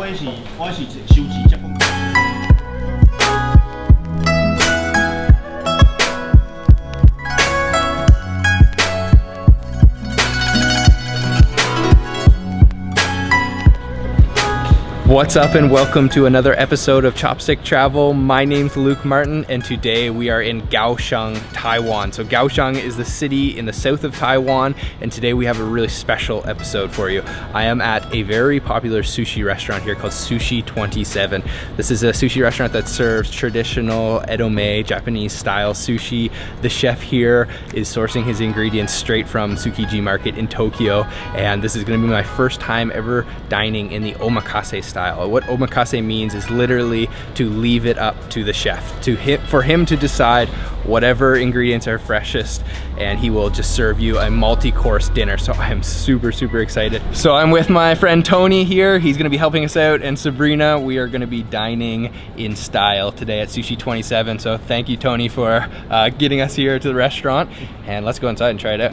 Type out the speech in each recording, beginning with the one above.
我是收集接风。What's up and welcome to another episode of Chopstick Travel. My name's Luke Martin and today we are in Kaohsiung, Taiwan. So Kaohsiung is the city in the south of Taiwan and today we have a really special episode for you. I am at a very popular sushi restaurant here called Sushi 27. This is a sushi restaurant that serves traditional edome, Japanese style sushi. The chef here is sourcing his ingredients straight from Tsukiji Market in Tokyo, and this is going to be my first time ever dining in the omakase style. What omakase means is literally to leave it up to the chef, for him to decide whatever ingredients are freshest, and he will just serve you a multi-course dinner. So I am super excited. So I'm with my friend Tony here. He's gonna be helping us out, and Sabrina. We are gonna be dining in style today at Sushi 27. So thank you, Tony, for getting us here to the restaurant, and let's go inside and try it out.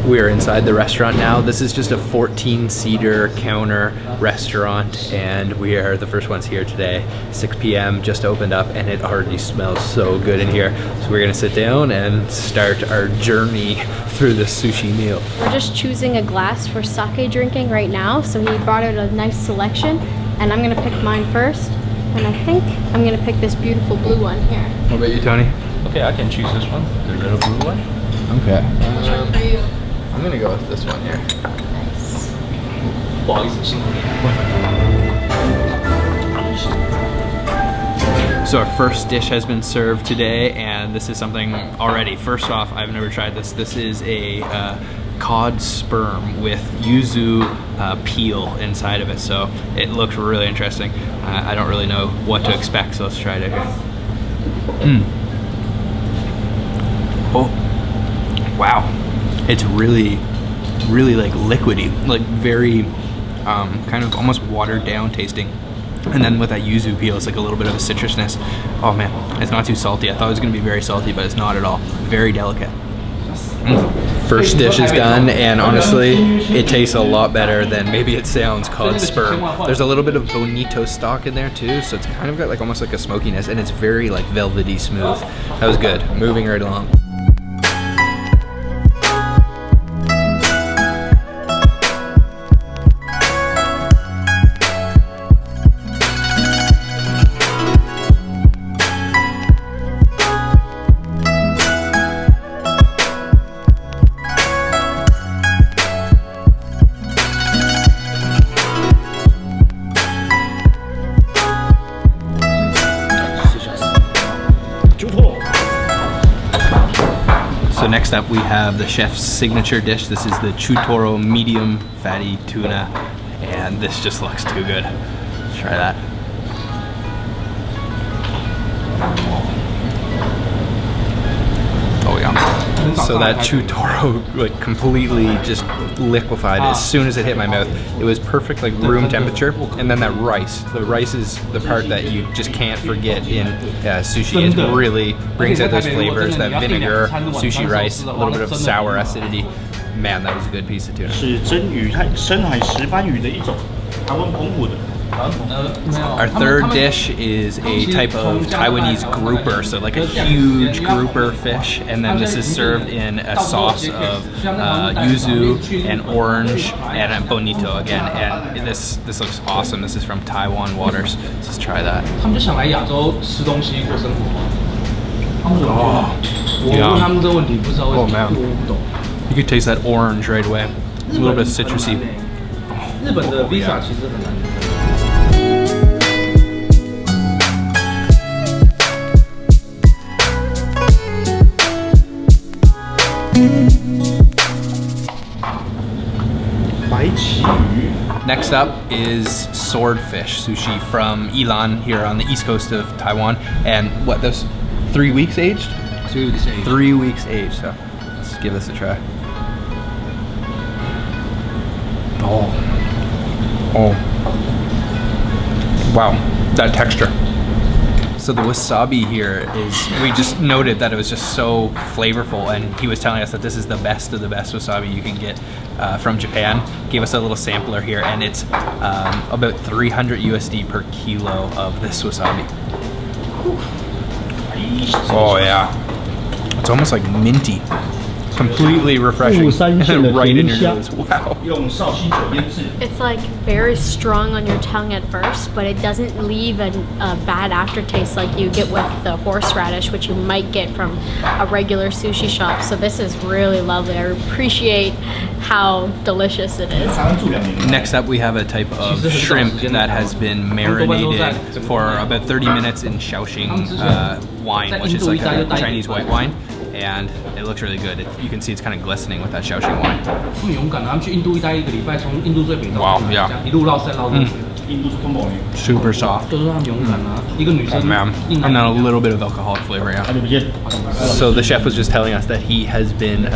We are inside the restaurant now. This is just a 14-seater counter restaurant and we are the first ones here today. 6 p.m. just opened up and it already smells so good in here. So we're gonna sit down and start our journey through the sushi meal. We're just choosing a glass for sake drinking right now. So he brought out a nice selection and I'm gonna pick mine first. And I think I'm gonna pick this beautiful blue one here. What about you, Tony? Okay, I can choose this one, the little blue one. Okay. Which one for you? I'm gonna go with this one here. Nice. So our first dish has been served today, and this is something already. First off, I've never tried this. This is a cod sperm with yuzu peel inside of it. So it looks really interesting. I don't really know what to expect, so let's try it out here. Oh, wow. It's really like liquidy, like very kind of almost watered down tasting. And then with that yuzu peel, it's like a little bit of a citrusness. Oh man, it's not too salty. I thought it was gonna be very salty, but it's not at all. Very delicate. First dish is done, and honestly, it tastes a lot better than maybe it sounds. Cod sperm. There's a little bit of bonito stock in there too, so it's kind of got like almost like a smokiness, and it's very like velvety smooth. That was good. Moving right along. So next up we have the chef's signature dish. This is the chutoro medium fatty tuna, and this just looks too good. Let's try that. Oh yeah. So that chutoro like completely just liquefied as soon as it hit my mouth. It was perfect, like room temperature. And then that rice. The rice is the part that you just can't forget in sushi. It really brings out those flavors, that vinegar, sushi rice, a little bit of sour acidity. Man, that was a good piece of tuna. 是真鱼，深海石斑鱼的一种，台湾澎湖的。 Our third dish is a type of Taiwanese grouper, so like a huge grouper fish, and then this is served in a sauce of yuzu and orange and bonito again, and this looks awesome. This is from Taiwan waters. Let's try that. Oh man, you could taste that orange right away. A little bit citrusy. Oh, yeah. Next up is swordfish sushi from Ilan here on the east coast of Taiwan. And what, those 3 weeks aged? 3 weeks aged. 3 weeks aged, so let's give this a try. Oh. Oh. Wow, that texture. So the wasabi here is, we just noted that it was just so flavorful, and he was telling us that this is the best of the best wasabi you can get from Japan. Gave us a little sampler here, and it's about 300 USD per kilo of this wasabi. Oh yeah, it's almost like minty. Completely refreshing. Right in your nose. Wow. It's like very strong on your tongue at first, but it doesn't leave a bad aftertaste like you get with the horseradish, which you might get from a regular sushi shop. So this is really lovely. I appreciate how delicious it is. Next up, we have a type of shrimp that has been marinated for about 30 minutes in Shaoxing wine, which is like a Chinese white wine. And it looks really good. You can see it's kind of glistening with that Shaoxing wine. Wow, yeah. Super soft. Oh man. And then a little bit of alcoholic flavor, yeah. So the chef was just telling us that he has been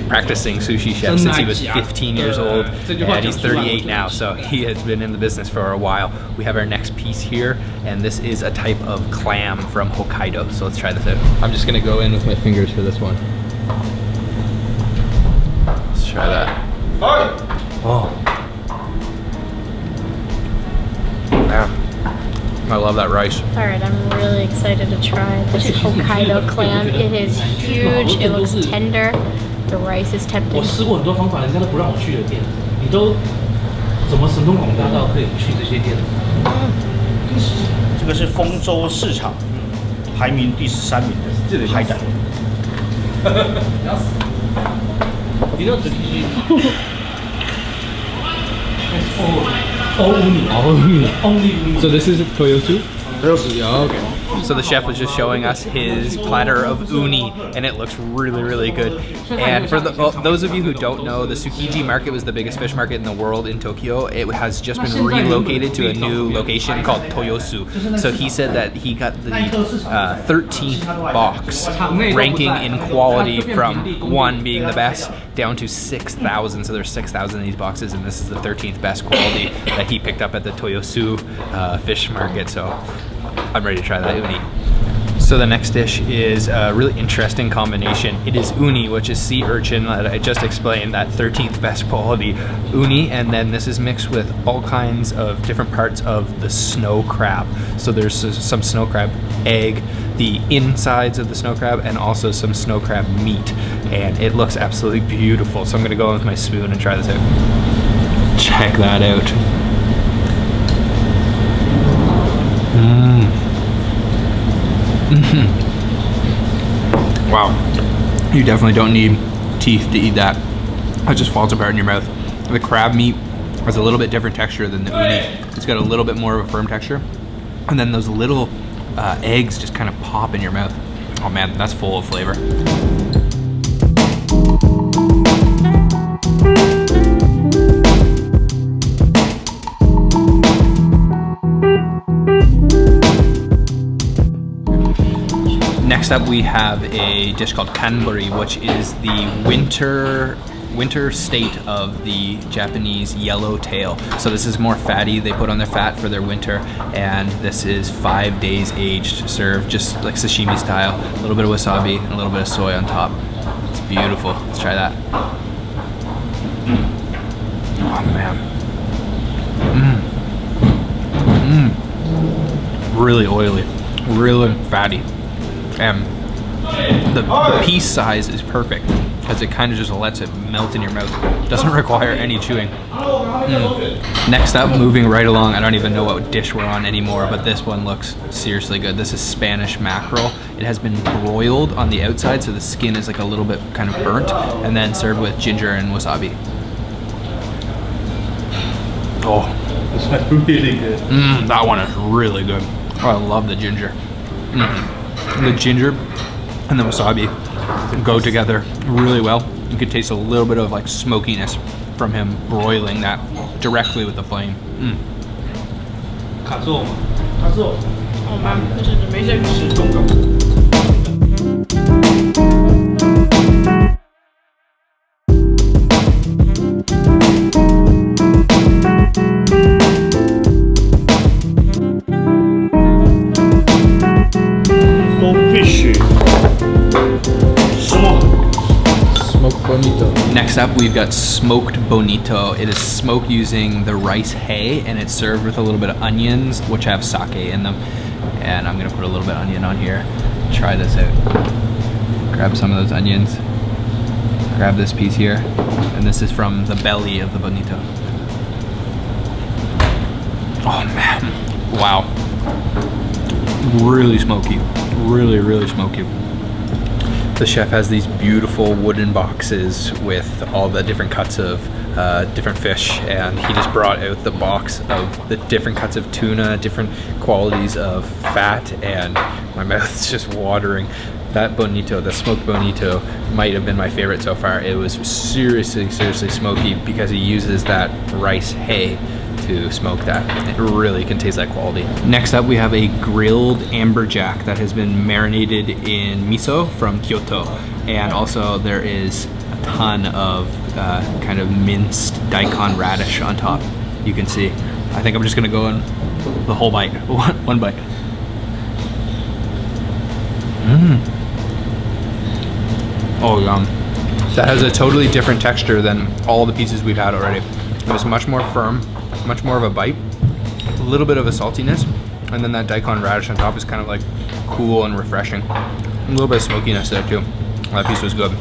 practicing sushi chef since he was 15 years old, and he's 38 now, so he has been in the business for a while. We have our next piece here, and this is a type of clam from Hokkaido, so let's try this out. I'm just gonna go in with my fingers for this one. Let's try that. Oh. Man, I love that rice. All right, I'm really excited to try this Hokkaido clam. It is huge, it looks tender, the rice is tempting. 这个是丰州市场排名第13名的海胆。So this is Toyosu? Oh, okay. So the chef was just showing us his platter of uni, and it looks really, really good. And for those of you who don't know, the Tsukiji Market was the biggest fish market in the world in Tokyo. It has just been relocated to a new location called Toyosu. So he said that he got the 13th box, ranking in quality from 1 being the best down to 6,000. So there's 6,000 of these boxes, and this is the 13th best quality that he picked up at the Toyosu Fish Market. So I'm ready to try that uni. So the next dish is a really interesting combination. It is uni, which is sea urchin that I just explained, that 13th best quality uni, and then this is mixed with all kinds of different parts of the snow crab. So there's some snow crab egg, the insides of the snow crab, and also some snow crab meat, and it looks absolutely beautiful. So I'm gonna go in with my spoon and try this out. Check that out. Wow, you definitely don't need teeth to eat that. It just falls apart in your mouth. The crab meat has a little bit different texture than the uni. It's got a little bit more of a firm texture, and then those little eggs just kind of pop in your mouth. Oh man, that's full of flavor. Next up, we have a dish called kanburi, which is the winter state of the Japanese yellowtail. So this is more fatty. They put on their fat for their winter, and this is 5 days aged, served just like sashimi style. A little bit of wasabi and a little bit of soy on top. It's beautiful. Let's try that. Oh man. Really oily, really fatty. And the piece size is perfect because it kind of just lets it melt in your mouth. Doesn't require any chewing. Next up, moving right along, I don't even know what dish we're on anymore, but this one looks seriously good. This is Spanish mackerel. It has been broiled on the outside, so the skin is like a little bit kind of burnt, and then served with ginger and wasabi. Oh, It's really good. that one is really good. Oh, I love the ginger. The ginger and the wasabi go together really well. You can taste a little bit of like smokiness from him broiling that directly with the flame. Oh man, this is amazing. Next up, we've got smoked bonito. It is smoked using the rice hay, and it's served with a little bit of onions, which have sake in them. And I'm gonna put a little bit of onion on here. Try this out. Grab some of those onions. Grab this piece here, and this is from the belly of the bonito. Oh man, wow. Really smoky, really smoky. The chef has these beautiful wooden boxes with all the different cuts of different fish, and he just brought out the box of the different cuts of tuna, different qualities of fat, and my mouth's just watering. That bonito, the smoked bonito, might have been my favorite so far. It was seriously smoky because he uses that rice hay to smoke that. It really can taste that quality. Next up, we have a grilled amberjack that has been marinated in miso from Kyoto. And also there is a ton of kind of minced daikon radish on top. You can see. I think I'm just gonna go in the whole bite, one bite. Oh yum. That has a totally different texture than all the pieces we've had already. It was much more firm, much more of a bite, a little bit of a saltiness, and then that daikon radish on top is kind of like cool and refreshing. A little bit of smokiness there too. That piece was good.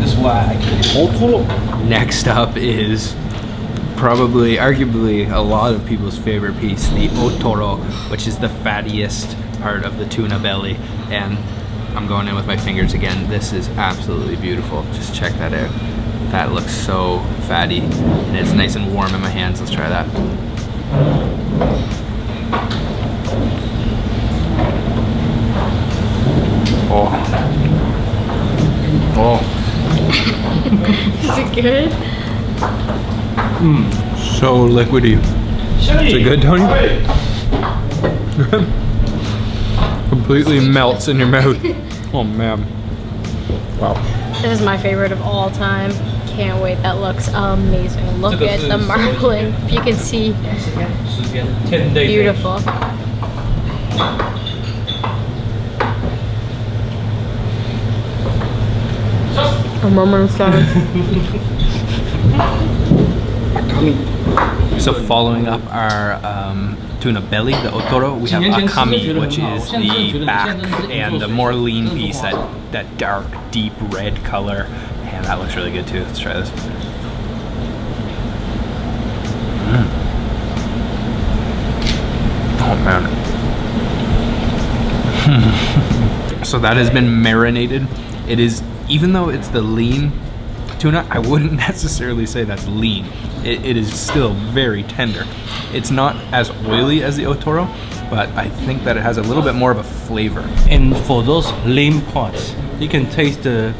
This is why I get otoro. Next up is probably, arguably, a lot of people's favorite piece, the otoro, which is the fattiest part of the tuna belly. And I'm going in with my fingers again. This is absolutely beautiful. Just check that out. That looks so fatty, and it's nice and warm in my hands. Let's try that. Oh. Oh. Is it good? So liquidy. Is it good, Tony? Completely melts in your mouth. Oh man. Wow. This is my favorite of all time. Can't wait. That looks amazing. Look at the marbling. If you can see. Beautiful. A moment of silence. So following up our tuna belly, the otoro, we have akami, which is the back and the more lean piece, that dark, deep red color. And that looks really good too. Let's try this. Oh man. So that has been marinated. It is, even though it's the lean tuna, I wouldn't necessarily say that's lean. It is still very tender. It's not as oily as the otoro, but I think that it has a little bit more of a flavor. And for those lean parts, you can taste the,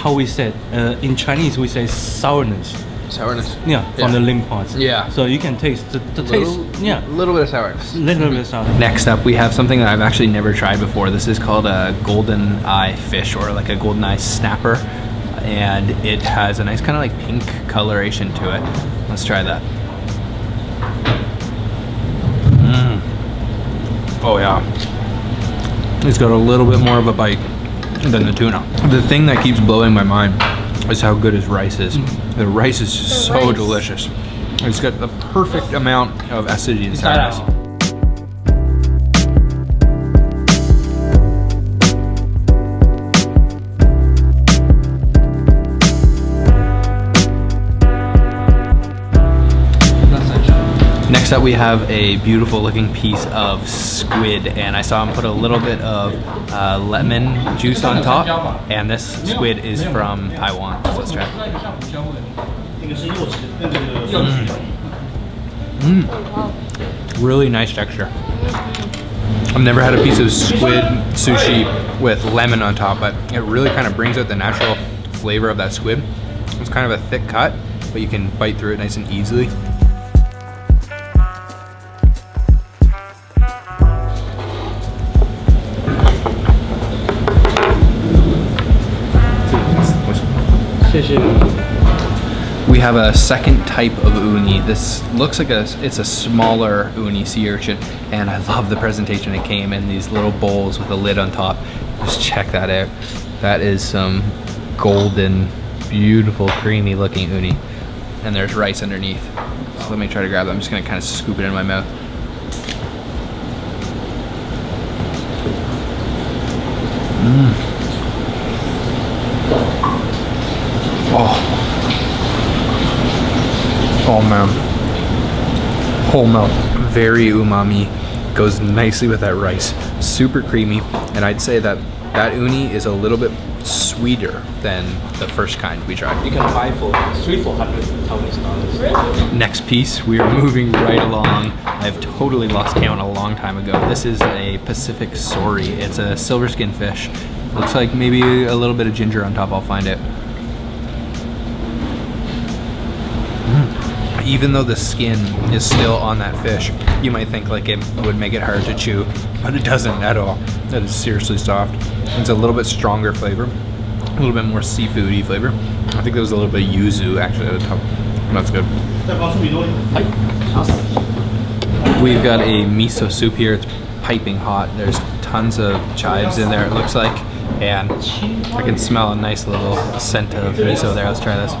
how we said, in Chinese we say sourness. Sourness? Yeah, from the lean parts. Yeah. So you can taste the taste, yeah. A little bit of sourness. Little bit of sourness. Next up, we have something that I've actually never tried before. This is called a golden eye fish, or like a golden eye snapper. And it has a nice kind of like pink coloration to it. Let's try that. Oh yeah. It's got a little bit more of a bite than the tuna. The thing that keeps blowing my mind is how good his rice is. The rice is just so delicious. It's got the perfect amount of acidity and sourness. Next up, we have a beautiful looking piece of squid, and I saw him put a little bit of lemon juice on top, and this squid is from Taiwan. So let's try it. Really nice texture. I've never had a piece of squid sushi with lemon on top, but it really kind of brings out the natural flavor of that squid. It's kind of a thick cut, but you can bite through it nice and easily. We have a second type of uni. This looks like it's a smaller uni sea urchin, and I love the presentation. It came in these little bowls with a lid on top. Just check that out. That is some golden, beautiful, creamy looking uni. And there's rice underneath. So let me try to grab that. I'm just gonna kind of scoop it in my mouth. Oh man, whole mouth. Very umami, goes nicely with that rice. Super creamy, and I'd say that that uni is a little bit sweeter than the first kind we tried. You can buy for $300-400 Taiwanese dollars. Really? Next piece, we are moving right along. I've totally lost count a long time ago. This is a Pacific sori. It's a silver skin fish. Looks like maybe a little bit of ginger on top. I'll find it. Even though the skin is still on that fish, you might think like it would make it hard to chew, but it doesn't at all. That is seriously soft. It's a little bit stronger flavor, a little bit more seafoody flavor. I think there was a little bit of yuzu actually at the top. That's good. We've got a miso soup here. It's piping hot. There's tons of chives in there, it looks like, and I can smell a nice little scent of miso there. Let's try this.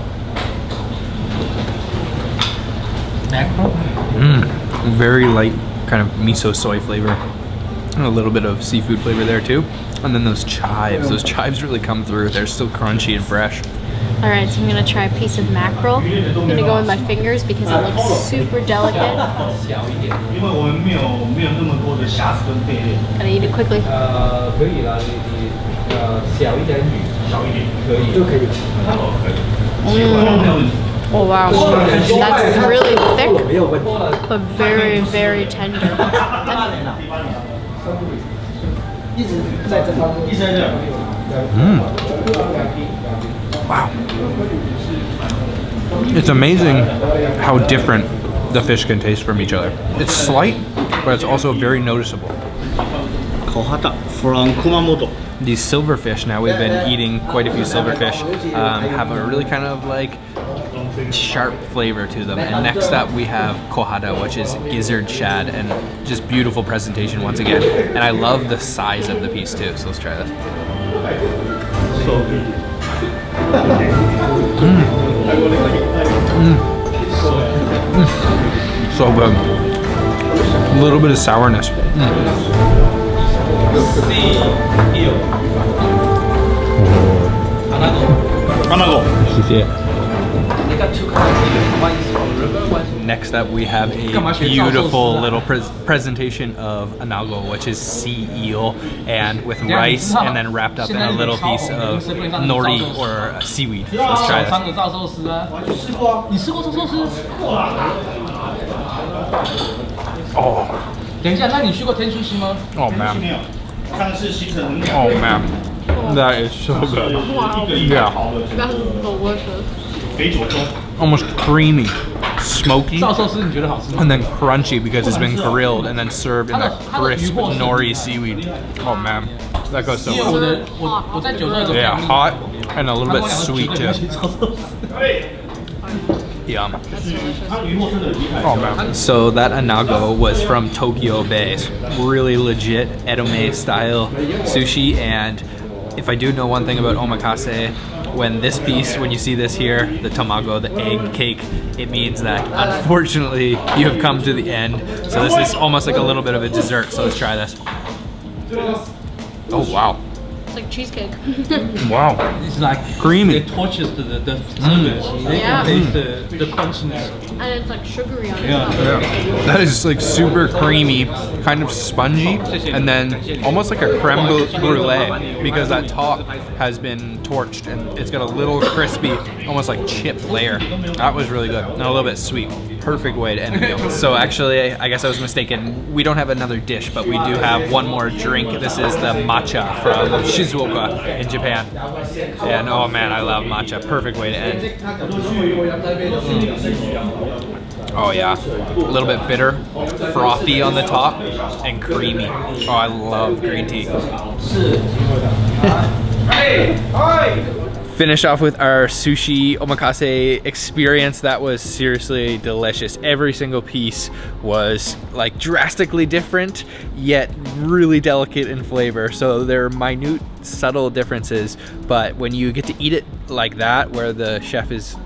Very light kind of miso soy flavor, and a little bit of seafood flavor there too. And then those chives really come through. They're still crunchy and fresh. All right, so I'm gonna try a piece of mackerel. I'm gonna go in my fingers because it looks super delicate. Gotta eat it quickly. Oh wow, that's really thick, but very, very tender. Wow. It's amazing how different the fish can taste from each other. It's slight, but it's also very noticeable. Kohata from Kumamoto. These silverfish, now we've been eating quite a few silverfish, have a really kind of like sharp flavor to them. And next up we have kohata, which is gizzard shad, and just beautiful presentation once again. And I love the size of the piece too, so let's try this. So good. A little bit of sourness. Next up we have a beautiful little presentation of anago, which is sea eel, and with rice, and then wrapped up in a little piece of nori or seaweed. So let's try this. Oh. Oh man. Oh man. That is so good. Wow. Yeah. That's delicious. Almost creamy, smoky, and then crunchy because it's been grilled and then served in a crisp nori seaweed. Oh man, that goes so well. Yeah, hot and a little bit sweet too. Yum. Oh man. So that anago was from Tokyo Bay. Really legit edome style sushi, and if I do know one thing about omakase, when you see this here, the tamago, the egg cake, it means that unfortunately you have come to the end. So this is almost like a little bit of a dessert, so let's try this. Oh wow. It's like cheesecake. Wow. It's like creamy. It touches the surface. They can taste the crunchiness. And it's like sugary on the Yeah. top. That is like super creamy, kind of spongy, and then almost like a creme brulee because that top has been torched and it's got a little crispy, almost like chip layer. That was really good, and a little bit sweet. Perfect way to end the meal. So actually, I guess I was mistaken. We don't have another dish, but we do have one more drink. This is the matcha from Shizuoka in Japan. And oh man, I love matcha. Perfect way to end. Oh yeah, a little bit bitter, frothy on the top, and creamy. Oh, I love green tea. Finish off with our sushi omakase experience. That was seriously delicious. Every single piece was like drastically different, yet really delicate in flavor. So there are minute, subtle differences, but when you get to eat it like that, where the chef is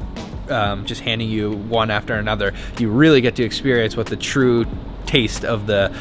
just handing you one after another, you really get to experience what the true taste of the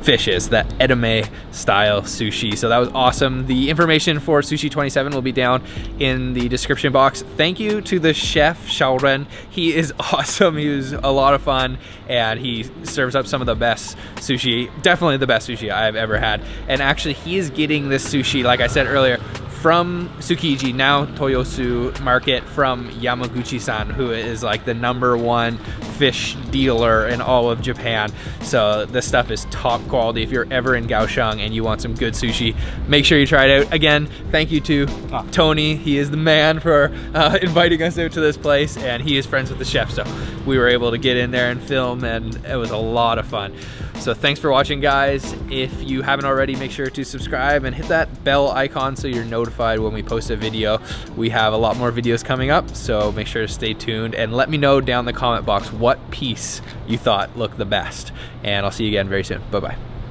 fish is, that edamame style sushi. So that was awesome. The information for Sushi 27 will be down in the description box. Thank you to the chef, Xiaoren. He is awesome. He was a lot of fun, and he serves up some of the best sushi, definitely the best sushi I've ever had. And actually, he is getting this sushi, like I said earlier, from Tsukiji, now Toyosu Market, from Yamaguchi-san, who is like the #1 fish dealer in all of Japan. So this stuff is top quality. If you're ever in Kaohsiung and you want some good sushi, make sure you try it out. Again, thank you to Tony. He is the man for inviting us out to this place, and he is friends with the chef, so we were able to get in there and film, and it was a lot of fun. So thanks for watching, guys. If you haven't already, make sure to subscribe and hit that bell icon so you're notified when we post a video. We have a lot more videos coming up, so make sure to stay tuned and let me know down in the comment box what piece you thought looked the best. And I'll see you again very soon. Bye-bye.